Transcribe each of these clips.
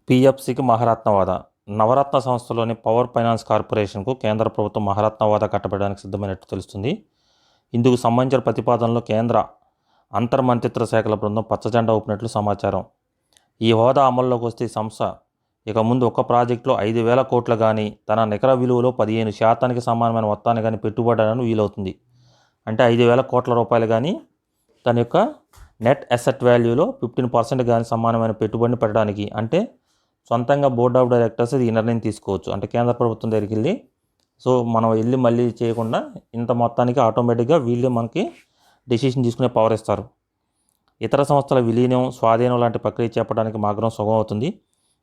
పీఎఫ్సీకి మహారత్న హోదా. నవరత్న సంస్థలోని power finance కార్పొరేషన్కు కేంద్ర ప్రభుత్వం మహారత్న హోదా కట్టబెట్టడానికి సిద్ధమైనట్టు తెలుస్తుంది. ఇందుకు సంబంధించిన ప్రతిపాదనలో కేంద్ర అంతర్మంత్రిత్వ శాఖల బృందం పచ్చజెండా ఊపినట్లు సమాచారం. ఈ హోదా అమల్లోకి వస్తే ఈ సంస్థ ఇక ముందు ఒక్క ప్రాజెక్టులో 5,000 కోట్లు కానీ, తన నికర విలువలో 15% సమానమైన మొత్తాన్ని కానీ పెట్టుబడడానికి వీలవుతుంది. అంటే 5,000 కోట్ల రూపాయలు కానీ, తన యొక్క నెట్ అసెట్ వాల్యూలో 15% కానీ సమానమైన పెట్టుబడిని పెట్టడానికి, అంటే సొంతంగా బోర్డ్ ఆఫ్ డైరెక్టర్స్ ఈ నిర్ణయం తీసుకోవచ్చు. అంటే కేంద్ర ప్రభుత్వం దగ్గరికి వెళ్ళి, సో మనం వెళ్ళి మళ్ళీ చేయకుండా ఇంత మొత్తానికి ఆటోమేటిక్గా వీళ్ళే మనకి డెసిషన్ తీసుకునే పవర్ ఇస్తారు. ఇతర సంస్థల విలీనం, స్వాధీనం లాంటి ప్రక్రియ చేపట్టడానికి మార్గం సుగమం అవుతుంది.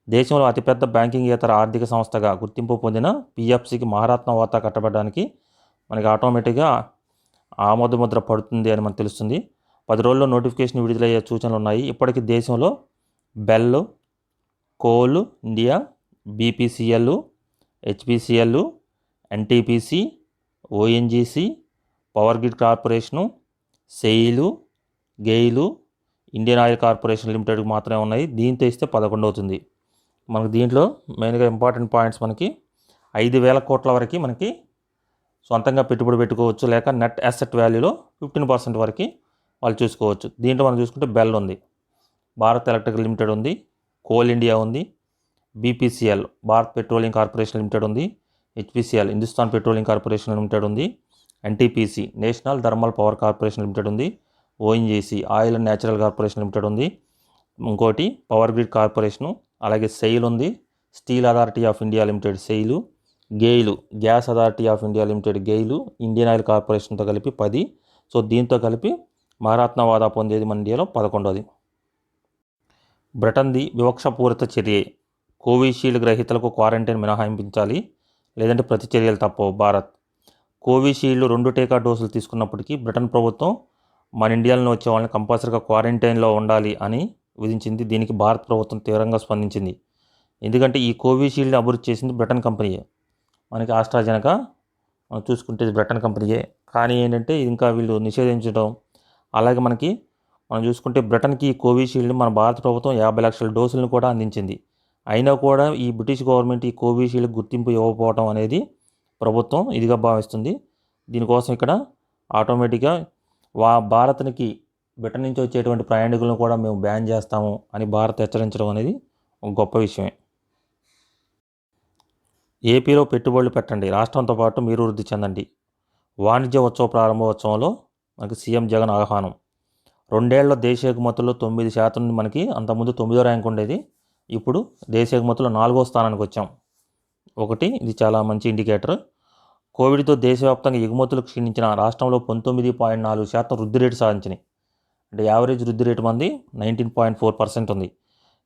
దేశంలో అతిపెద్ద బ్యాంకింగేతర ఆర్థిక సంస్థగా గుర్తింపు పొందిన పీఎఫ్సీకి మహారత్న హోదా కట్టబెట్టడానికి మనకి ఆటోమేటిక్గా ఆమోదముద్ర పడుతుంది అని మనకు తెలుస్తుంది. 10 రోజుల్లో నోటిఫికేషన్ విడుదలయ్యే సూచనలు ఉన్నాయి. ఇప్పటికీ దేశంలో bell, coal India, BPCL, HPCL, NTPC, ONGC, power grid corporation, SAIL, GAIL, Indian oil corporation లిమిటెడ్కి మాత్రమే ఉన్నాయి. దీంతో ఇస్తే 11 అవుతుంది. మనకు దీంట్లో మెయిన్గా ఇంపార్టెంట్ పాయింట్స్ మనకి 5,000 కోట్ల వరకు మనకి సొంతంగా పెట్టుబడి పెట్టుకోవచ్చు, లేక నెట్ అసెట్ వాల్యూలో 15% వరకు వాళ్ళు చూసుకోవచ్చు. దీంట్లో మనం చూసుకుంటే బెల్ ఉంది, భారత్ ఎలక్ట్రికల్ లిమిటెడ్ ఉంది, కోల్ ఇండియా ఉంది, BPCL Bharat petroleum corporation limited ఉంది, HPCL Hindustan petroleum corporation limited ఉంది, NTPC national thermal power corporation limited ఉంది, ONGC oil and natural corporation limited ఉంది, ఇంకోటి పవర్ గ్రిడ్ కార్పొరేషను, అలాగే సెయిల్ ఉంది, steel authority of India limited SAIL, GAIL gas authority of India limited GAIL, Indian oil కార్పొరేషన్తో కలిపి 10. So దీంతో కలిపి మహారత్న హోదా పొందేది మన ఇండియాలో 11వది. బ్రిటన్ది వివక్షపూరిత చర్య. కోవిషీల్డ్ గ్రహీతలకు క్వారంటైన్ మినహాయించాలి, లేదంటే ప్రతి చర్యలు తప్పవు. భారత్ కోవిషీల్డ్ 2 టీకా డోసులు తీసుకున్నప్పటికీ బ్రిటన్ ప్రభుత్వం మన ఇండియాలో వచ్చే వాళ్ళని కంపల్సరీగా క్వారంటైన్లో ఉండాలి అని విధించింది. దీనికి భారత ప్రభుత్వం తీవ్రంగా స్పందించింది. ఎందుకంటే ఈ కోవిషీల్డ్ని అభివృద్ధి చేసింది బ్రిటన్ కంపెనీయే. మనకి ఆస్ట్రాజెనకా మనం చూసుకుంటే బ్రిటన్ కంపెనీయే. కానీ ఏంటంటే ఇంకా వీళ్ళు నిషేధించడం, అలాగే మనం చూసుకుంటే బ్రిటన్కి ఈ కోవిషీల్డ్ మన భారత ప్రభుత్వం 50 లక్షల డోసులను కూడా అందించింది. అయినా కూడా ఈ బ్రిటిష్ గవర్నమెంట్ ఈ కోవిషీల్డ్ గుర్తింపు ఇవ్వకపోవడం అనేది ప్రభుత్వం ఇదిగా భావిస్తుంది. దీనికోసం ఇక్కడ ఆటోమేటిక్గా భారత్కి బ్రిటన్ నుంచి వచ్చేటువంటి ప్రయాణికులను కూడా మేము బ్యాన్ చేస్తాము అని భారత్ హెచ్చరించడం అనేది ఒక గొప్ప విషయమే. ఏపీలో పెట్టుబడులు పెట్టండి, రాష్ట్రంతో పాటు మీరు వృద్ధి చెందండి. వాణిజ్య ఉత్సవ ప్రారంభోత్సవంలో మనకి సీఎం జగన్ ఆహ్వానం. 2 ఏళ్ల దేశీయ ఎగుమతుల్లో 9% మనకి అంతకుముందు 9వ ర్యాంక్ ఉండేది, ఇప్పుడు దేశీయ ఎగుమతుల్లో 4వ స్థానానికి వచ్చాం. ఇది చాలా మంచి ఇండికేటర్. కోవిడ్తో దేశవ్యాప్తంగా ఎగుమతులు క్షీణించిన రాష్ట్రంలో 19.4% వృద్ధి రేటు సాధించినాయి. అంటే యావరేజ్ వృద్ధి రేటు మంది 19.4% ఉంది.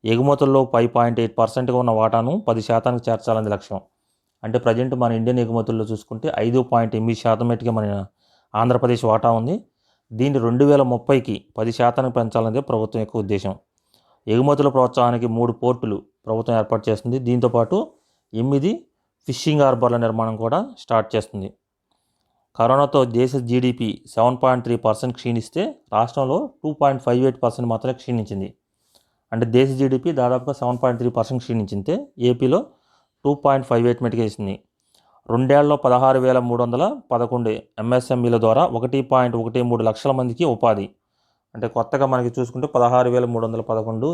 ఎగుమతుల్లో 5.8%గా ఉన్న వాటాను 10%కి చేర్చాలని లక్ష్యం. అంటే ప్రజెంట్ మన ఇండియన్ ఎగుమతుల్లో చూసుకుంటే 5.8% మన ఆంధ్రప్రదేశ్ వాటా ఉంది. దీన్ని 2030కి 10%కి పెంచాలనేది ప్రభుత్వం యొక్క ఉద్దేశం. ఎగుమతుల ప్రోత్సాహానికి 3 పోర్టులు ప్రభుత్వం ఏర్పాటు చేస్తుంది. దీంతోపాటు 8 ఫిషింగ్ హార్బర్ల నిర్మాణం కూడా స్టార్ట్ చేస్తుంది. కరోనాతో దేశ జీడిపి 7.3% క్షీణిస్తే రాష్ట్రంలో 2.58% మాత్రమే క్షీణించింది. అంటే దేశ జీడిపి దాదాపుగా 7.3% క్షీణించింటే ఏపీలో 2.58 మెటికేసింది. 2 ఏళ్లలో 16,311 ఎంఎస్ఎంఈల ద్వారా 1.13 లక్షల మందికి ఉపాధి. అంటే కొత్తగా మనకి చూసుకుంటే 16,311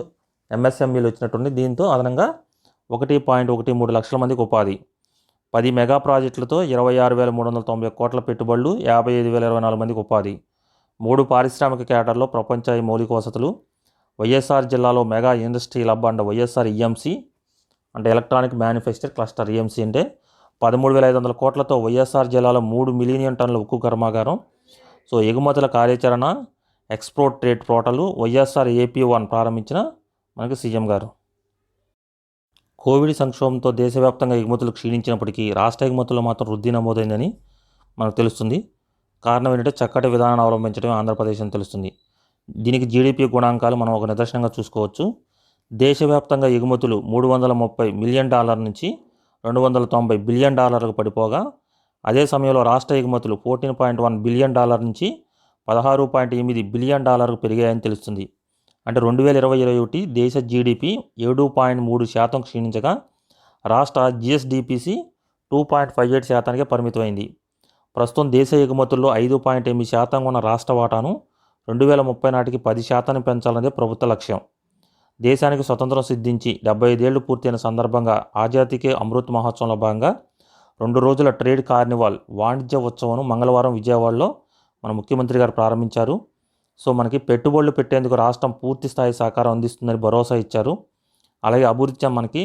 ఎంఎస్ఎంఈలు వచ్చినట్టుంది. దీంతో అదనంగా 1.13 లక్షల మందికి ఉపాధి. 10 మెగా ప్రాజెక్టులతో 26,391 కోట్ల పెట్టుబడులు, 55,024 మందికి ఉపాధి. 3 పారిశ్రామిక కేటర్లో ప్రపంచాయి మౌలిక వసతులు. వైఎస్ఆర్ జిల్లాలో mega industrial hub and YSR EMC అంటే ఎలక్ట్రానిక్ మ్యానుఫ్యాక్చర్ క్లస్టర్. ఈఎంసీ అంటే 13,500 కోట్లతో వైఎస్ఆర్ జిల్లాలో 3 మిలియన్ టన్నుల ఉక్కు కర్మాగారం. సో ఎగుమతుల కార్యాచరణ, export trade portal YSR AP1 ప్రారంభించిన మనకి సీఎం గారు. కోవిడ్ సంక్షోభంతో దేశవ్యాప్తంగా ఎగుమతులు క్షీణించినప్పటికీ రాష్ట్ర ఎగుమతుల్లో మాత్రం వృద్ధి నమోదైందని మనకు తెలుస్తుంది. కారణం ఏంటంటే చక్కటి విధానాన్ని అవలంబించడం ఆంధ్రప్రదేశ్ అని తెలుస్తుంది. దీనికి జీడిపి గుణాంకాలు మనం ఒక నిదర్శనంగా చూసుకోవచ్చు. దేశవ్యాప్తంగా ఎగుమతులు $330 మిలియన్ నుంచి $290 బిలియన్ పడిపోగా, అదే సమయంలో రాష్ట్ర ఎగుమతులు $14.1 బిలియన్ నుంచి $16.8 బిలియన్ పెరిగాయని తెలుస్తుంది. అంటే 2020-21 దేశ జీడిపి 7.3% క్షీణించగా రాష్ట్ర జిఎస్డిపిసి 2.58%కే పరిమితమైంది. ప్రస్తుతం దేశ ఎగుమతుల్లో 5.8% ఉన్న రాష్ట్ర వాటాను 2030 నాటికి 10% పెంచాలనేదే ప్రభుత్వ లక్ష్యం. దేశానికి స్వతంత్రం సిద్ధించి 75 ఏళ్లు పూర్తయిన సందర్భంగా ఆజాదీకే అమృత్ మహోత్సవంలో భాగంగా 2 రోజుల ట్రేడ్ కార్నివాల్ వాణిజ్య ఉత్సవం మంగళవారం విజయవాడలో మన ముఖ్యమంత్రి గారు ప్రారంభించారు. సో మనకి పెట్టుబడులు పెట్టేందుకు రాష్ట్రం పూర్తి స్థాయి సహకారం అందిస్తుందని భరోసా ఇచ్చారు. అలాగే అభివృద్ధి మనకి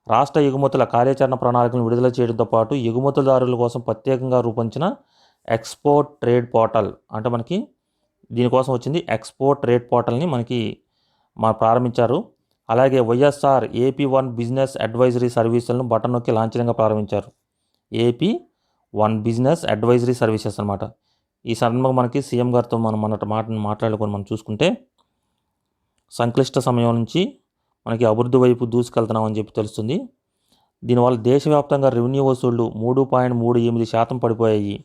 రాష్ట్ర ఎగుమతుల కార్యాచరణ ప్రణాళికలను విడుదల చేయడంతో పాటు ఎగుమతుదారుల కోసం ప్రత్యేకంగా రూపొందించిన ఎక్స్పోర్ట్ ట్రేడ్ పోర్టల్ అంటే మనకి దీనికోసం వచ్చింది ఎక్స్పోర్ట్ ట్రేడ్ పోర్టల్ని మనకి ప్రారంభించారు. అలాగే వైఎస్ఆర్ AP1 బిజినెస్ అడ్వైజరీ సర్వీసులను బటన్ నొక్కి లాంఛనంగా ప్రారంభించారు. AP1 బిజినెస్ అడ్వైజరీ సర్వీసెస్ అనమాట. ఈ సందర్భంగా మనకి సీఎం గారితో మనం మాట్లాడుకొని మనం చూసుకుంటే సంక్లిష్ట సమయం నుంచి మనకి అభివృద్ధి వైపు దూసుకెళ్తున్నామని చెప్పి తెలుస్తుంది. దీనివల్ల దేశవ్యాప్తంగా రెవెన్యూ వసూళ్లు 3.38% పడిపోయాయి.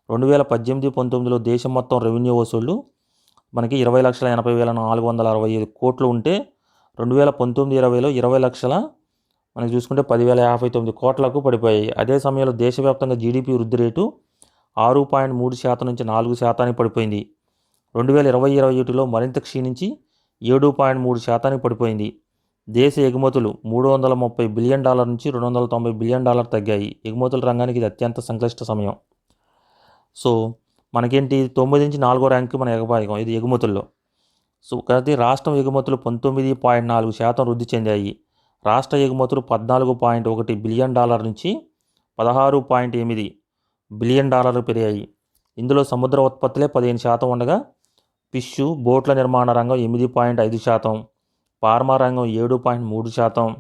2018-19లో దేశం మొత్తం రెవెన్యూ వసూళ్లు మనకి 20,80,465 కోట్లు ఉంటే 2019-20లో 20 లక్షల మనకి చూసుకుంటే 10,059 కోట్లకు పడిపోయాయి. అదే సమయంలో దేశవ్యాప్తంగా జీడిపి వృద్ధి రేటు 6.3% నుంచి 4% పడిపోయింది. 2020-21లో మరింత క్షీణించి 7.3% పడిపోయింది. దేశ ఎగుమతులు $330 బిలియన్ నుంచి $290 బిలియన్ తగ్గాయి. ఎగుమతుల రంగానికి ఇది అత్యంత సంక్లిష్ట సమయం. సో మనకేంటి 9 నుంచి 4వ ర్యాంకు మన ఎగబాయకం ఇది ఎగుమతుల్లో. సో కాబట్టి రాష్ట్రం ఎగుమతులు 19.4% వృద్ధి చెందాయి. రాష్ట్ర ఎగుమతులు $14.1 బిలియన్ నుంచి $16.8 బిలియన్ పెరిగాయి. ఇందులో సముద్ర ఉత్పత్తులే 15% ఉండగా ఫిష్, బోట్ల నిర్మాణ రంగం 8.5%, ఫార్మా రంగం 7.3%,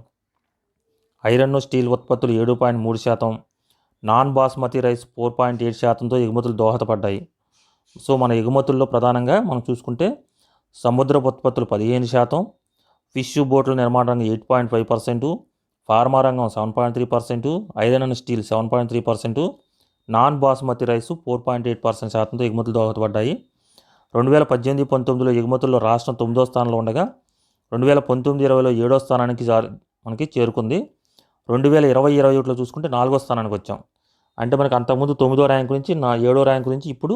ఐరన్ స్టీల్ ఉత్పత్తులు 7.3%, నాన్ బాస్మతి రైస్ 4.8%తో ఎగుమతులు దోహదపడ్డాయి. సో మన ఎగుమతుల్లో ప్రధానంగా మనం చూసుకుంటే సముద్ర ఉత్పత్తులు 15%, ఫిష్, బోట్ల నిర్మాణ రంగం 8.5%, ఫార్మా రంగం 7.3%, iron and steel 7.3%, non basmati rice 4.8% ఎగుమతులు దోహదపడ్డాయి. 2018-19లో ఎగుమతుల్లో రాష్ట్రం 9వ స్థానంలో ఉండగా 2019-20లో 7వ స్థానానికి మనకి చేరుకుంది. 2020-21లో చూసుకుంటే 4వ స్థానానికి వచ్చాం. అంటే మనకి అంతకుముందు 9వ ర్యాంకు నుంచి 7వ ర్యాంకు నుంచి ఇప్పుడు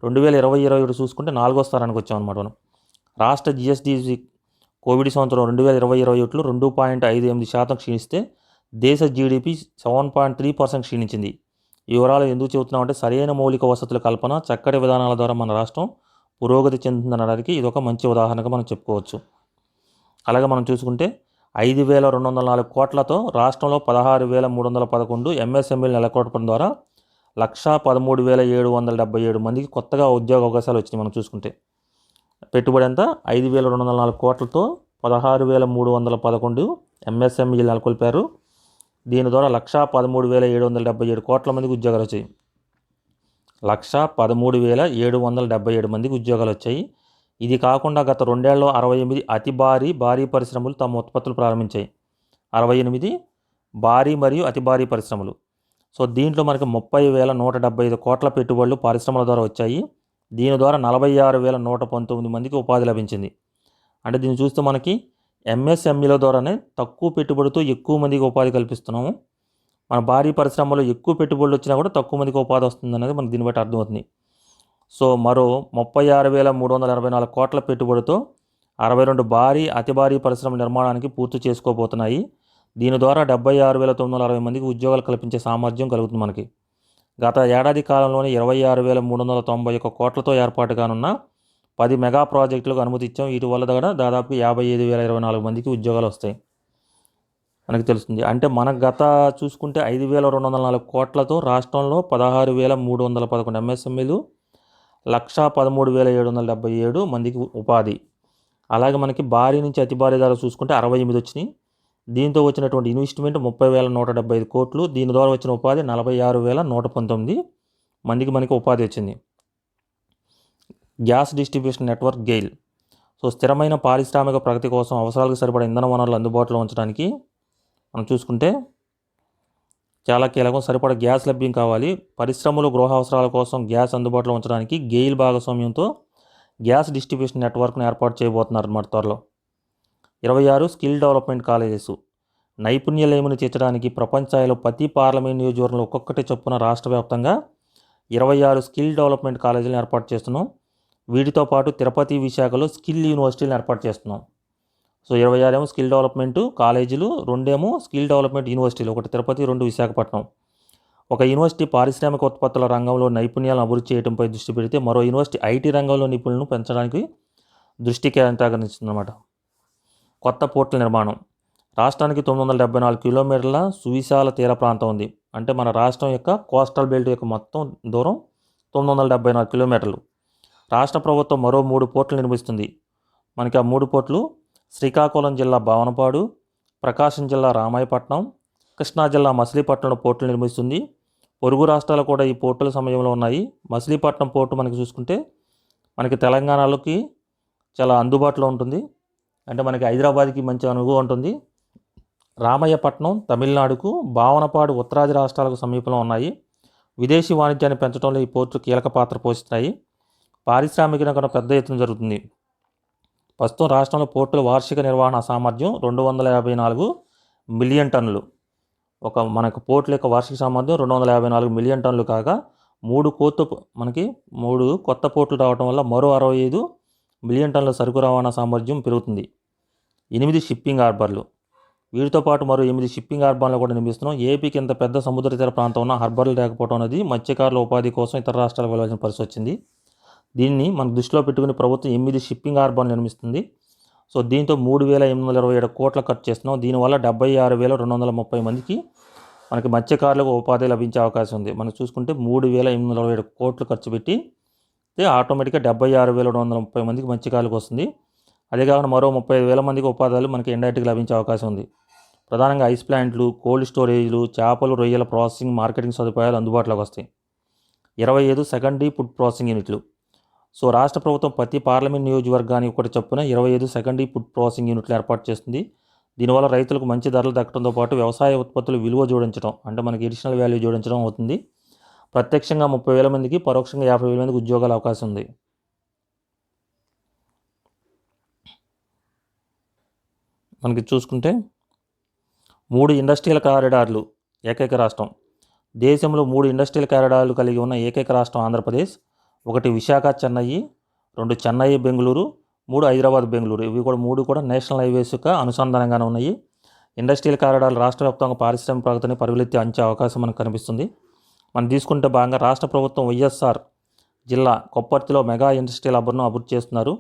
2020-21 చూసుకుంటే 4వ స్థానానికి వచ్చాం అనమాట మనం. రాష్ట్ర జిఎస్డిపి కోవిడ్ సంవత్సరం 2020-21లో 2.58% క్షీణిస్తే దేశ జీడిపి 7.3% క్షీణించింది. ఈ వివరాలు ఎందుకు చెబుతున్నామంటే సరైన మౌలిక వసతుల కల్పన, చక్కటి విధానాల ద్వారా మన రాష్ట్రం పురోగతి చెందుతుందనడానికి ఇది ఒక మంచి ఉదాహరణగా మనం చెప్పుకోవచ్చు. అలాగే మనం చూసుకుంటే 5,204 కోట్లతో రాష్ట్రంలో 16,311 ఎంఎస్ఎంఈలు నెలకొల్పడం ద్వారా 113,777 మందికి కొత్తగా ఉద్యోగ అవకాశాలు వచ్చినాయి. మనం చూసుకుంటే పెట్టుబడి ఎంత 5,204 కోట్లతో 16,311 ఎంఎస్ఎంఈలు నెలకొల్పారు. దీని ద్వారా 113,777 కోట్ల మందికి ఉద్యోగాలు వచ్చాయి. 113,777 మందికి ఉద్యోగాలు వచ్చాయి. ఇది కాకుండా గత 2 ఏళ్లలో 68 అతి భారీ పరిశ్రమలు తమ ఉత్పత్తులు ప్రారంభించాయి. 68 భారీ మరియు అతి భారీ పరిశ్రమలు. సో దీంట్లో మనకి 30,175 కోట్ల పెట్టుబడులు పరిశ్రమల ద్వారా వచ్చాయి. దీని ద్వారా 46,119 మందికి ఉపాధి లభించింది. అంటే దీన్ని చూస్తే మనకి ఎంఎస్ఎంఈల ద్వారానే తక్కువ పెట్టుబడితో ఎక్కువ మందికి ఉపాధి కల్పిస్తున్నాము. మన భారీ పరిశ్రమలో ఎక్కువ పెట్టుబడులు వచ్చినా కూడా తక్కువ మందికి ఉపాధి వస్తుంది అనేది మనకు దీన్ని బట్టి అర్థమవుతుంది. సో మరో 36,384 కోట్ల పెట్టుబడితో 62 భారీ అతి భారీ పరిశ్రమల నిర్మాణానికి పూర్తి చేసుకోబోతున్నాయి. దీని ద్వారా 76,960 మందికి ఉద్యోగాలు కల్పించే సామర్థ్యం కలుగుతుంది మనకి. గత ఏడాది కాలంలోనే 26,391 కోట్లతో ఏర్పాటు కానున్న 10 మెగా ప్రాజెక్టులకు అనుమతి ఇచ్చాం. వీటి వల్ల కూడా దాదాపు 55,024 మందికి ఉద్యోగాలు వస్తాయి మనకి తెలుస్తుంది. అంటే మనకు గత చూసుకుంటే 5,204 కోట్లతో రాష్ట్రంలో 16,311 ఎంఎస్ఎంఈలు 113,777 మందికి ఉపాధి. అలాగే మనకి భారీ నుంచి అతి భారీ ధర చూసుకుంటే 68 వచ్చినాయి. దీంతో వచ్చినటువంటి ఇన్వెస్ట్మెంట్ 30,175 కోట్లు. దీని ద్వారా వచ్చిన ఉపాధి 46,119 మందికి మనకి ఉపాధి వచ్చింది. Gas distribution network GAIL. So స్థిరమైన పారిశ్రామిక ప్రగతి కోసం అవసరాలకు సరిపడా ఇంధన వనరులు అందుబాటులో ఉంచడానికి మనం చూసుకుంటే చాలా కీలకం. సరిపడా గ్యాస్ లభ్యం కావాలి. పరిశ్రమలు, గృహ అవసరాల కోసం గ్యాస్ అందుబాటులో ఉంచడానికి గెయిల్ భాగస్వామ్యంతో గ్యాస్ డిస్ట్రిబ్యూషన్ నెట్వర్క్ను ఏర్పాటు చేయబోతున్నారు అన్నమాట త్వరలో. 26 స్కిల్ డెవలప్మెంట్ కాలేజెస్. నైపుణ్యలేమిని తీర్చడానికి ప్రపంచ స్థాయిలో ప్రతి పార్లమెంట్ నియోజకవర్గంలో ఒక్కొక్కటి చొప్పున రాష్ట్ర వ్యాప్తంగా 26 స్కిల్ డెవలప్మెంట్ కాలేజీలను ఏర్పాటు చేస్తున్నాం. వీటితో పాటు తిరుపతి, విశాఖలో స్కిల్ యూనివర్సిటీలను ఏర్పాటు చేస్తున్నాం. సో 26 ఏమో స్కిల్ డెవలప్మెంట్ కాలేజీలు, 2 ఏమో స్కిల్ డెవలప్మెంట్ యూనివర్సిటీలు, ఒకటి తిరుపతి, 2 విశాఖపట్నం. ఒక యూనివర్సిటీ పారిశ్రామిక ఉత్పత్తుల రంగంలో నైపుణ్యాలను అభివృద్ధి చేయడంపై దృష్టి పెడితే మరో యూనివర్సిటీ ఐటీ రంగంలో నిపుణులను పెంచడానికి దృష్టి కేంద్రీకరిస్తుందన్నమాట. కొత్త పోర్టుల నిర్మాణం. రాష్ట్రానికి 974 కిలోమీటర్ల సువిశాల తీర ప్రాంతం ఉంది. అంటే మన రాష్ట్రం యొక్క కోస్టల్ బెల్ట్ యొక్క మొత్తం దూరం 974 కిలోమీటర్లు. రాష్ట్ర ప్రభుత్వం మరో 3 పోర్టులు నిర్మిస్తుంది. మనకి ఆ 3 పోర్టులు శ్రీకాకుళం జిల్లా భావనపాడు, ప్రకాశం జిల్లా రామాయపట్నం, కృష్ణా జిల్లా మచిలీపట్నంలో పోర్టులు నిర్మిస్తుంది. పొరుగు రాష్ట్రాలు కూడా ఈ పోర్టుల సమయంలో ఉన్నాయి. మచిలీపట్నం పోర్టు మనకి చూసుకుంటే మనకి తెలంగాణలోకి చాలా అందుబాటులో ఉంటుంది. అంటే మనకి హైదరాబాద్కి మంచి అనుభవం ఉంటుంది. రామయ్యపట్నం తమిళనాడుకు, భావనపాడు ఉత్తరాది రాష్ట్రాలకు సమీపంలో ఉన్నాయి. విదేశీ వాణిజ్యాన్ని పెంచడంలో ఈ పోర్టు కీలక పాత్ర పోషిస్తాయి. పారిశ్రామికీకరణ పెద్ద ఎత్తున జరుగుతుంది. ప్రస్తుతం రాష్ట్రంలో పోర్టుల వార్షిక నిర్వహణ సామర్థ్యం 254 మిలియన్ టన్నులు. మనకు పోర్టుల యొక్క వార్షిక సామర్థ్యం 254 మిలియన్ టన్నులు కాగా 3 కొత్త పోర్టులు రావడం వల్ల మరో 65 మిలియన్ టన్నుల సరుకు రవాణా సామర్థ్యం పెరుగుతుంది. 8 షిప్పింగ్ హార్బర్లు. వీటితో పాటు మరో 8 షిప్పింగ్ హార్బర్లు కూడా నిర్మిస్తున్నాం. ఏపీకి ఇంత పెద్ద సముద్ర తీర ప్రాంతం ఉన్న హార్బర్లు లేకపోవడం అనేది మత్స్యకారుల ఉపాధి కోసం ఇతర రాష్ట్రాలకు వెళ్ళాల్సిన పరిస్థితి వచ్చింది. దీన్ని మన దృష్టిలో పెట్టుకుని ప్రభుత్వం 8 షిప్పింగ్ హార్బర్లు నిర్మిస్తుంది. సో దీంతో 3,827 కోట్ల ఖర్చు చేస్తున్నాం. దీనివల్ల 76,230 మందికి మనకి మత్స్యకారులకు ఉపాధి లభించే అవకాశం ఉంది. మనం చూసుకుంటే 3,827 కోట్లు ఖర్చు పెట్టి ఆటోమేటిక్గా 76,230 మందికి మత్స్యకారులకు వస్తుంది. అదే కాకుండా మరో 35,000 మందికి ఉపాధులు మనకి ఇండైరెక్ట్గా లభించే అవకాశం ఉంది. ప్రధానంగా ఐస్ ప్లాంట్లు, కోల్డ్ స్టోరేజ్లు, చేపలు, రొయ్యల ప్రాసెసింగ్, మార్కెటింగ్ సదుపాయాలు అందుబాటులోకి వస్తాయి. 25 సెకండరీ ఫుడ్ ప్రాసెసింగ్ యూనిట్లు. సో రాష్ట్ర ప్రభుత్వం ప్రతి పార్లమెంట్ నియోజకవర్గానికి ఒకటి చొప్పున 25 సెకండరీ ఫుడ్ ప్రాసెసింగ్ యూనిట్లు ఏర్పాటు చేస్తుంది. దీనివల్ల రైతులకు మంచి ధరలు దక్కడంతో పాటు వ్యవసాయ ఉత్పత్తులు విలువ జోడించడం, అంటే మనకి ఎడిషనల్ వాల్యూ జోడించడం అవుతుంది. ప్రత్యక్షంగా 30,000 మందికి, పరోక్షంగా 50,000 మందికి ఉద్యోగాల అవకాశం ఉంది. మనకి చూసుకుంటే 3 ఇండస్ట్రియల్ కారిడార్లు ఏకైక రాష్ట్రం. దేశంలో 3 ఇండస్ట్రియల్ కారిడార్లు కలిగి ఉన్న ఏకైక రాష్ట్రం ఆంధ్రప్రదేశ్. 1 విశాఖ చెన్నై, 2 చెన్నై బెంగళూరు, 3 హైదరాబాద్ బెంగళూరు. ఇవి కూడా 3 కూడా నేషనల్ హైవేస్ యొక్క అనుసంధానంగానే ఉన్నాయి. ఇండస్ట్రియల్ కారిడార్లు రాష్ట్ర వ్యాప్తంగా పారిశ్రామిక ప్రగతిని పరుగులెత్తి అంచే అవకాశం మనకు కనిపిస్తుంది. మనం తీసుకుంటే భాగంగా రాష్ట్ర ప్రభుత్వం వైఎస్ఆర్ జిల్లా కొప్పర్తిలో మెగా ఇండస్ట్రియల్ హబ్ను అభివృద్ధి చేస్తున్నారు.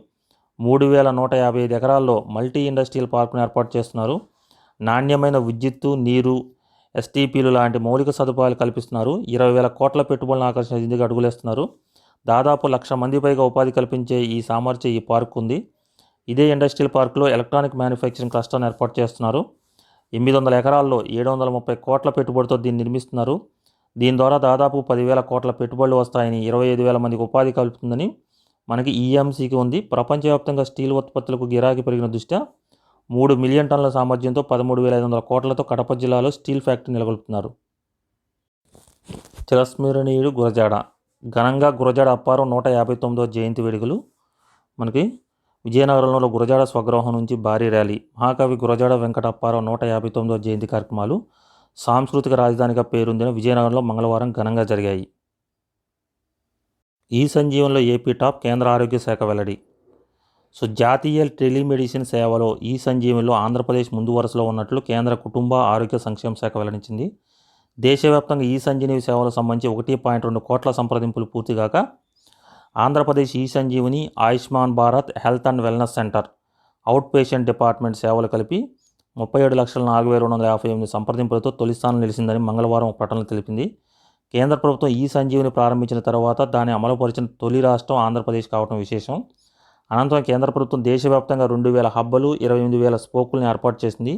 3,155 ఎకరాల్లో మల్టీ ఇండస్ట్రియల్ పార్కును ఏర్పాటు చేస్తున్నారు. నాణ్యమైన విద్యుత్తు, నీరు, ఎస్టీపీలు లాంటి మౌలిక సదుపాయాలు కల్పిస్తున్నారు. 20,000 కోట్ల పెట్టుబడులను ఆకర్షించేందుకు అడుగులేస్తున్నారు. దాదాపు 1,00,000 మంది పైగా ఉపాధి కల్పించే ఈ సామర్థ్యం ఈ పార్క్ ఉంది. ఇదే ఇండస్ట్రియల్ పార్కులో ఎలక్ట్రానిక్ మ్యానుఫ్యాక్చరింగ్ క్లస్టర్ను ఏర్పాటు చేస్తున్నారు. 800 ఎకరాల్లో 730 కోట్ల పెట్టుబడితో దీన్ని నిర్మిస్తున్నారు. దీని ద్వారా దాదాపు 10,000 కోట్ల పెట్టుబడులు వస్తాయని, 25,000 మందికి ఉపాధి కలుపుతుందని మనకి ఈఎంసీకి ఉంది. ప్రపంచవ్యాప్తంగా స్టీల్ ఉత్పత్తులకు గిరాకీ పెరిగిన దృష్ట్యా 3 మిలియన్ టన్నుల సామర్థ్యంతో 13,500 కోట్లతో కడప జిల్లాలో స్టీల్ ఫ్యాక్టరీ నెలకొల్పుతున్నారు. చిరస్మరణీయుడు గురజాడ. ఘనంగా గురజాడ అప్పారావు 159వ జయంతి వేడుకలు. మనకి విజయనగరంలో గురజాడ స్వగృహం నుంచి భారీ ర్యాలీ. మహాకవి గురజాడ వెంకట అప్పారావు 159వ జయంతి కార్యక్రమాలు సాంస్కృతిక రాజధానిగా పేరొందిన విజయనగరంలో మంగళవారం ఘనంగా జరిగాయి. ఈ సంజీవన్లో ఏపీ టాప్, కేంద్ర ఆరోగ్య శాఖ వెల్లడి. సో జాతీయ టెలిమెడిసిన్ సేవలో ఈ సంజీవన్లో ఆంధ్రప్రదేశ్ ముందు వరుసలో ఉన్నట్లు కేంద్ర కుటుంబ ఆరోగ్య సంక్షేమ శాఖ వెల్లడించింది. దేశవ్యాప్తంగా ఈ సంజీవని సేవలకు సంబంధించి 1.2 కోట్ల సంప్రదింపులు పూర్తిగాక ఆంధ్రప్రదేశ్ ఈ Sanjeevani, Ayushman Bharat health and wellness centre, out patient department సేవలు కలిపి 37,04,258 సంప్రదింపులతో తొలి స్థానం నిలిచిందని మంగళవారం ఒక ప్రకటనలో తెలిపింది. కేంద్ర ప్రభుత్వం ఈ సంజీవని ప్రారంభించిన తర్వాత దాన్ని అమలుపరిచిన తొలి రాష్ట్రం ఆంధ్రప్రదేశ్ కావడం విశేషం. అనంతరం కేంద్ర ప్రభుత్వం దేశవ్యాప్తంగా 2,000 హబ్బలు, 28,000 స్పోకులను ఏర్పాటు చేసింది.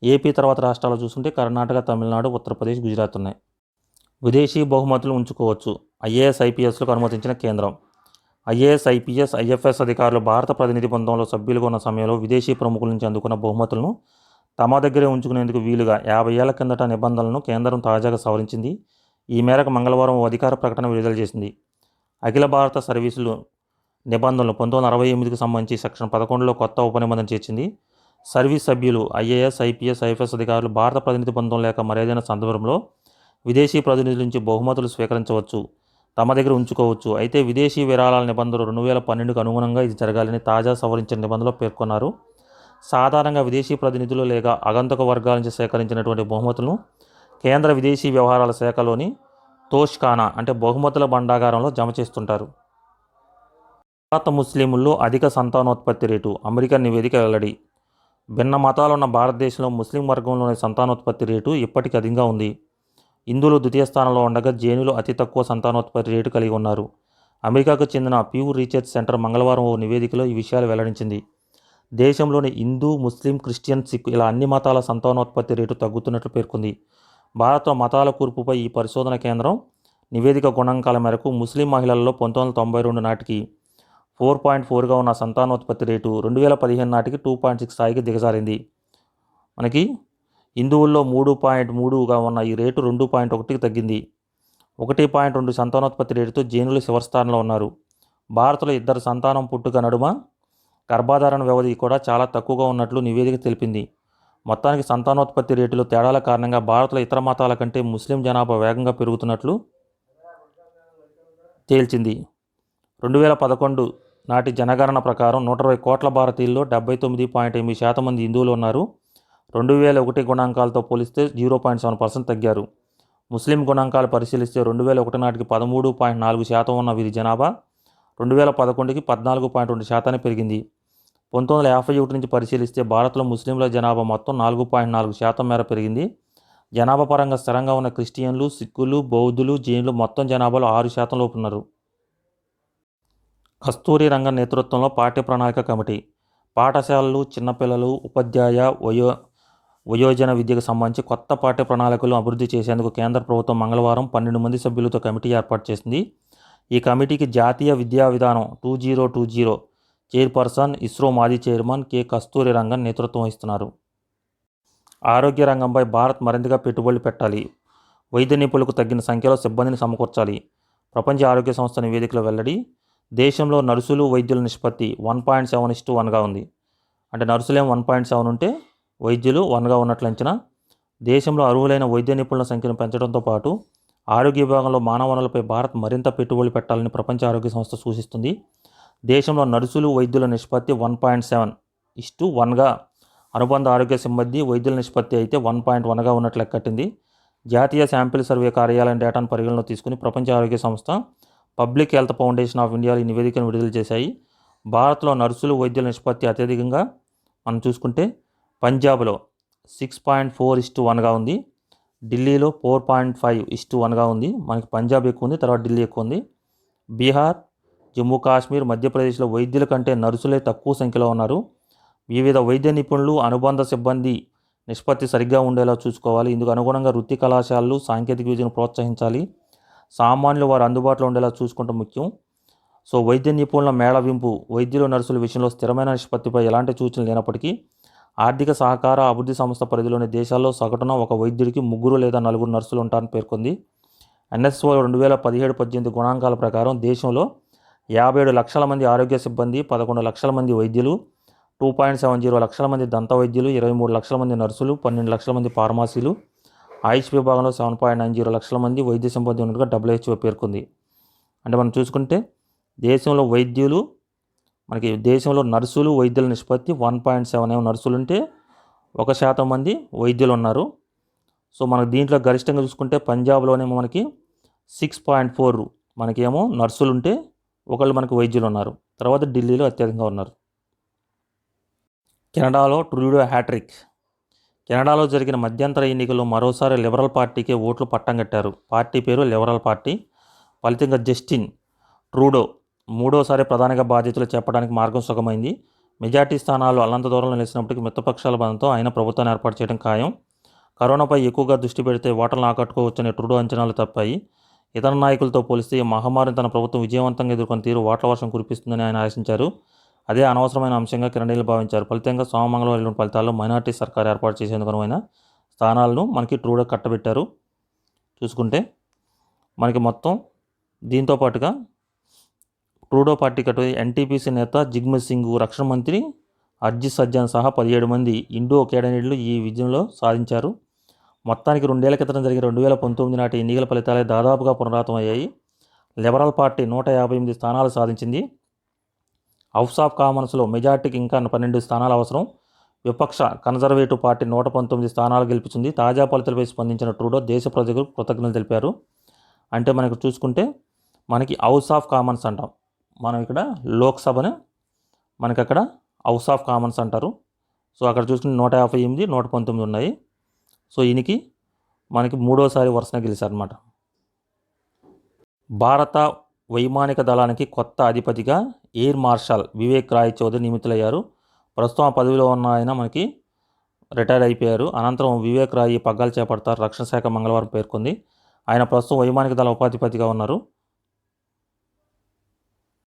ఏపీ తర్వాత రాష్ట్రాలు చూసుకుంటే కర్ణాటక, తమిళనాడు, ఉత్తరప్రదేశ్, గుజరాత్ ఉన్నాయి. విదేశీ బహుమతులు ఉంచుకోవచ్చు. ఐఏఎస్, ఐపీఎస్లకు అనుమతించిన కేంద్రం. ఐఏఎస్, ఐపీఎస్, ఐఎఫ్ఎస్ అధికారులు భారత ప్రతినిధి బృందంలో సభ్యులుగా ఉన్న సమయంలో విదేశీ ప్రముఖుల నుంచి అందుకున్న బహుమతులను తమ దగ్గరే ఉంచుకునేందుకు వీలుగా 50 ఏళ్ల కిందట నిబంధనలను కేంద్రం తాజాగా సవరించింది. ఈ మేరకు మంగళవారం ఓ అధికార ప్రకటన విడుదల చేసింది. అఖిల భారత సర్వీసులు నిబంధనలు 1968కి సంబంధించి సెక్షన్ 11లో కొత్త ఉపనిబంధన చేర్చింది. సర్వీస్ సభ్యులు ఐఏఎస్, ఐపీఎస్, ఐఎఫ్ఎస్ అధికారులు భారత ప్రతినిధి పొందడం లేక మరేదైనా సందర్భంలో విదేశీ ప్రతినిధుల నుంచి బహుమతులు స్వీకరించవచ్చు, తమ దగ్గర ఉంచుకోవచ్చు. అయితే విదేశీ విరాళాల నిబంధనలు 2012కు అనుగుణంగా ఇది జరగాలని తాజా సవరించిన నిబంధనలో పేర్కొన్నారు. సాధారణంగా విదేశీ ప్రతినిధులు లేక ఆగంతుక వర్గాల నుంచి సేకరించినటువంటి బహుమతులను కేంద్ర విదేశీ వ్యవహారాల శాఖలోని తోష్ఖానా అంటే బహుమతుల భండాగారంలో జమ చేస్తుంటారు. భారత ముస్లింల్లో అధిక సంతానోత్పత్తి రేటు అమెరికన్ నివేదిక వెల్లడి. భిన్న మతాలున్న భారతదేశంలో ముస్లిం వర్గంలోని సంతానోత్పత్తి రేటు ఇప్పటికీ అధికంగా ఉంది. హిందువులు ద్వితీయ స్థానంలో ఉండగా జైనులు అతి తక్కువ సంతానోత్పత్తి రేటు కలిగి ఉన్నారు. అమెరికాకు చెందిన ప్యూ రీసెర్చ్ సెంటర్ మంగళవారం ఓ నివేదికలో ఈ విషయాలు వెల్లడించింది. దేశంలోని హిందూ, ముస్లిం, క్రిస్టియన్, సిక్ ఇలా అన్ని మతాల సంతానోత్పత్తి రేటు తగ్గుతున్నట్లు పేర్కొంది. భారత మతాల కూర్పుపై ఈ పరిశోధన కేంద్రం నివేదిక గణాంకాల మేరకు ముస్లిం మహిళల్లో 1992 నాటికి 4.4గా ఉన్న సంతానోత్పత్తి రేటు 2015 నాటికి 2.6 స్థాయికి దిగజారింది. మనకి హిందువుల్లో 3.3గా ఉన్న ఈ రేటు 2.1కి తగ్గింది. 1.2 సంతానోత్పత్తి రేటుతో జైనులు చివరి స్థానంలో ఉన్నారు. భారత్లో ఇద్దరు సంతానం పుట్టుక నడుమ గర్భధారణ వ్యవధి కూడా చాలా తక్కువగా ఉన్నట్లు నివేదిక తెలిపింది. మొత్తానికి సంతానోత్పత్తి రేటులో తేడాల కారణంగా భారత్లో ఇతర మతాల కంటే ముస్లిం జనాభా వేగంగా పెరుగుతున్నట్లు తేల్చింది. 2011 నాటి జనగణన ప్రకారం 120 కోట్ల భారతీయుల్లో 79.8% మంది హిందువులు ఉన్నారు. 2001 గణాంకాలతో పోలిస్తే 0.7% తగ్గారు. ముస్లిం గణాంకాలు పరిశీలిస్తే 2001 నాటికి 13.4% ఉన్న వీరి జనాభా 2011కి 14.2% పెరిగింది. 1951 నుంచి పరిశీలిస్తే భారత్లో ముస్లింల జనాభా మొత్తం 4.4% మేర పెరిగింది. జనాభా పరంగా స్థిరంగా ఉన్న క్రిస్టియన్లు, సిక్కులు, బౌద్ధులు, జైనులు మొత్తం జనాభాలో 6% లోపు ఉన్నారు. కస్తూరి రంగన్ నేతృత్వంలో పాఠ్య ప్రణాళిక కమిటీ పాఠశాలలు, చిన్నపిల్లలు, ఉపాధ్యాయ వయోజన విద్యకు సంబంధించి కొత్త పాఠ్య ప్రణాళికలు అభివృద్ధి చేసేందుకు కేంద్ర ప్రభుత్వం మంగళవారం 12 మంది సభ్యులతో కమిటీ ఏర్పాటు చేసింది. ఈ కమిటీకి జాతీయ విద్యా విధానం 2020 చైర్పర్సన్, ఇస్రో మాజీ చైర్మన్ కె కస్తూరి రంగన్ నేతృత్వం వహిస్తున్నారు. ఆరోగ్య రంగంపై భారత్ మరింతగా పెట్టుబడులు పెట్టాలి. వైద్య నిపుణులకు తగిన సంఖ్యలో సిబ్బందిని సమకూర్చాలి. ప్రపంచ ఆరోగ్య సంస్థ నివేదికలో వెల్లడి. దేశంలో నర్సులు, వైద్యుల నిష్పత్తి 1.7:1గా ఉంది. అంటే నర్సులేమో 1.7 ఉంటే వైద్యులు 1గా ఉన్నట్లు అంచనా. దేశంలో అర్హులైన వైద్య నిపుణుల సంఖ్యను పెంచడంతో పాటు ఆరోగ్య విభాగంలో మానవ వనరులపై భారత్ మరింత పెట్టుబడులు పెట్టాలని ప్రపంచ ఆరోగ్య సంస్థ సూచిస్తుంది. దేశంలో నర్సులు, వైద్యుల నిష్పత్తి 1.7:1గా, అనుబంధ ఆరోగ్య సిబ్బంది, వైద్యుల నిష్పత్తి అయితే 1.1గా ఉన్నట్లు లెక్కట్టింది. జాతీయ శాంపిల్ సర్వే కార్యాలయం డేటాను పరిగణలో తీసుకుని ప్రపంచ ఆరోగ్య సంస్థ, public health foundation of India ఈ నివేదికను విడుదల చేశాయి. భారత్లో నర్సులు, వైద్యుల నిష్పత్తి అత్యధికంగా మనం చూసుకుంటే పంజాబ్లో 6.4:1గా ఉంది. ఢిల్లీలో 4.5:1గా ఉంది. మనకి పంజాబ్ ఎక్కువ ఉంది, తర్వాత ఢిల్లీ ఎక్కువ ఉంది. బీహార్, జమ్మూ కాశ్మీర్, మధ్యప్రదేశ్లో వైద్యుల కంటే నర్సులే తక్కువ సంఖ్యలో ఉన్నారు. వివిధ వైద్య నిపుణులు, అనుబంధ సిబ్బంది నిష్పత్తి సరిగ్గా ఉండేలా చూసుకోవాలి. ఇందుకు అనుగుణంగా వృత్తి కళాశాలలు సాంకేతిక విద్యను ప్రోత్సహించాలి. సామాన్యులు వారు అందుబాటులో ఉండేలా చూసుకుంటాం ముఖ్యం. సో వైద్య నిపుణుల మేళవింపు, వైద్యులు, నర్సుల విషయంలో స్థిరమైన నిష్పత్తిపై ఎలాంటి సూచనలు లేనప్పటికీ ఆర్థిక సహకార అభివృద్ధి సంస్థ పరిధిలోని దేశాల్లో సగటున ఒక వైద్యుడికి 3 లేదా 4 నర్సులు ఉంటారని పేర్కొంది. ఎన్ఎస్ఓ 2017-18 గణాంకాల ప్రకారం దేశంలో 57 లక్షల మంది ఆరోగ్య సిబ్బంది, 11 లక్షల మంది వైద్యులు, 2.70 లక్షల మంది దంత వైద్యులు, 23 లక్షల మంది నర్సులు, 12 లక్షల మంది ఫార్మసీలు, ఆయుష్ విభాగంలో 7.90 లక్షల మంది వైద్య సిబ్బంది ఉన్నట్టుగా WHO పేర్కొంది. అంటే మనం చూసుకుంటే దేశంలో నర్సులు, వైద్యుల నిష్పత్తి 1.7 నర్సులుంటే 1% మంది వైద్యులు ఉన్నారు. సో మనకు దీంట్లో గరిష్టంగా చూసుకుంటే పంజాబ్లోనే మనకి 6.4 మనకేమో నర్సులు ఉంటే ఒకళ్ళు మనకు వైద్యులు ఉన్నారు. తర్వాత ఢిల్లీలో అత్యధికంగా ఉన్నారు. కెనడాలో ట్రూడో హ్యాట్రిక్. కెనడాలో జరిగిన మధ్యంతర ఎన్నికల్లో మరోసారి లిబరల్ పార్టీకే ఓట్లు పట్టం కట్టారు. పార్టీ పేరు లిబరల్ పార్టీ. ఫలితంగా జస్టిన్ ట్రూడో మూడోసారి ప్రధానిగా బాధ్యతలు చేపట్టడానికి మార్గం సుగమైంది. మెజార్టీ స్థానాలు అల్లంత దూరంలో నిలిచినప్పటికీ మిత్రపక్షాల బలంతో ఆయన ప్రభుత్వాన్ని ఏర్పాటు చేయడం ఖాయం. కరోనాపై ఎక్కువగా దృష్టి పెడితే ఓటర్లను ఆకట్టుకోవచ్చనే ట్రూడో అంచనాలు తప్పాయి. ఇతర నాయకులతో పోలిస్తే ఈ మహమ్మారిని తన ప్రభుత్వం విజయవంతంగా ఎదుర్కొన్న తీరు ఓట్ల వర్షం కురిపిస్తుందని ఆయన ఆశించారు. అదే అనవసరమైన అంశంగా కెనడీయులు భావించారు. ఫలితంగా సోమమంగళవారం వెలువడిన ఫలితాల్లో మైనార్టీ సర్కార్ ఏర్పాటు చేసేందుకు అనువైన స్థానాలను మనకి ట్రూడో కట్టబెట్టారు. చూసుకుంటే మనకి మొత్తం దీంతో పాటుగా ట్రూడో పార్టీకి అటు ఎన్టీపీసీ నేత జిగ్మిత్ సింగ్, రక్షణ మంత్రి అర్జిత్ సజ్జన్ సహా 17 మంది ఇండో కేడనీయులు ఈ విజయంలో సాధించారు. మొత్తానికి 2 ఏళ్ల క్రితం జరిగిన 2019 నాటి ఎన్నికల ఫలితాలే దాదాపుగా పునరావృతం అయ్యాయి. లిబరల్ పార్టీ 158 స్థానాలు సాధించింది. హౌస్ ఆఫ్ కామన్స్లో మెజార్టీకి ఇంకా 12 స్థానాలు అవసరం. విపక్ష కన్జర్వేటివ్ పార్టీ 119 స్థానాలు గెలిపించింది. తాజా ఫలితాలపై స్పందించిన ట్రూడో దేశ ప్రజలకు కృతజ్ఞతలు తెలిపారు. అంటే మనకు చూసుకుంటే మనకి హౌస్ ఆఫ్ కామన్స్ అంటాం, మనం ఇక్కడ లోక్సభని మనకి అక్కడ హౌస్ ఆఫ్ కామన్స్ అంటారు. సో అక్కడ చూసుకుంటే 158, 119 ఉన్నాయి. సో ఈయనకి మనకి మూడోసారి వరుసన గెలిచారనమాట. భారత వైమానిక దళానికి కొత్త అధిపతిగా ఎయిర్ మార్షల్ వివేక్ రాయ్ చౌదరి నియమితులయ్యారు. ప్రస్తుతం ఆ పదవిలో ఉన్న ఆయన మనకి రిటైర్ అయిపోయారు. అనంతరం వివేక్ రాయ్ పగ్గాలు చేపడతారు, రక్షణ శాఖ మంగళవారం పేర్కొంది. ఆయన ప్రస్తుతం వైమానిక దళ ఉపాధిపతిగా ఉన్నారు.